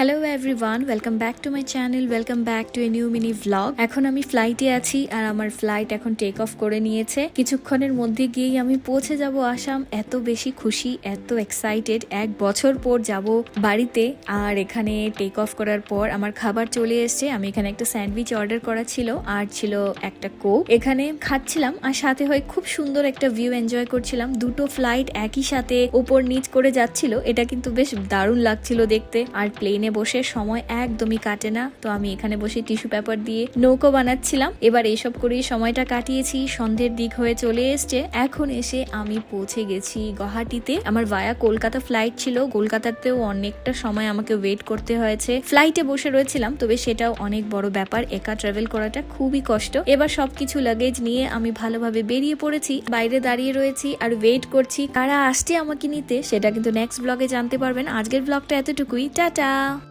Hello everyone, welcome back to my channel, welcome back to a new mini vlog. এখন আমি ফ্লাইটে আছি আর আমার ফ্লাইট এখন টেক অফ করে নিয়েছে। কিছুক্ষণের মধ্যে গিয়েই আমি পৌঁছে যাব আসাম। এত বেশি খুশি, এত এক্সাইটেড। 1 বছর পর যাব বাড়িতে। আর এখানে টেক অফ করার পর আমার খাবার চলে এসছে। আমি এখানে একটা স্যান্ডউইচ অর্ডার করা ছিল আর ছিল একটা কোক। এখানে খাচ্ছিলাম আর সাথে হয় খুব সুন্দর একটা ভিউ এনজয় করছিলাম। দুটো ফ্লাইট একই সাথে উপর নিচ করে যাচ্ছিল, এটা কিন্তু বেশ দারুণ লাগছিল দেখতে। আর প্লেনে বসে সময় একদমই কাটে না, তো আমি এখানে বসে টিস্যু পেপার দিয়ে নৌকো বানাচ্ছিলাম। এবার এসব করেই সময়টা কাটিয়েছি। সন্ধ্যের দিক হয়ে চলে এসছে। এখন এসে আমি পৌঁছে গেছি গুয়াহাটিতে। আমার ভায়া কলকাতা ফ্লাইট ছিল, কলকাতাতেও অনেকটা সময় আমাকে ওয়েট করতে হয়েছে। ফ্লাইটে বসে রয়েছিলাম, তবে সেটাও অনেক বড় ব্যাপার। একা ট্রাভেল করাটা খুবই কষ্ট। এবার সবকিছু লাগেজ নিয়ে আমি ভালোভাবে বেরিয়ে পড়েছি। বাইরে দাঁড়িয়ে রয়েছি আর ওয়েট করছি কারা আসছে আমাকে নিতে, সেটা কিন্তু নেক্সট ব্লগে জানতে পারবেন। আজকের ব্লগটা এতটুকুই, টাটা।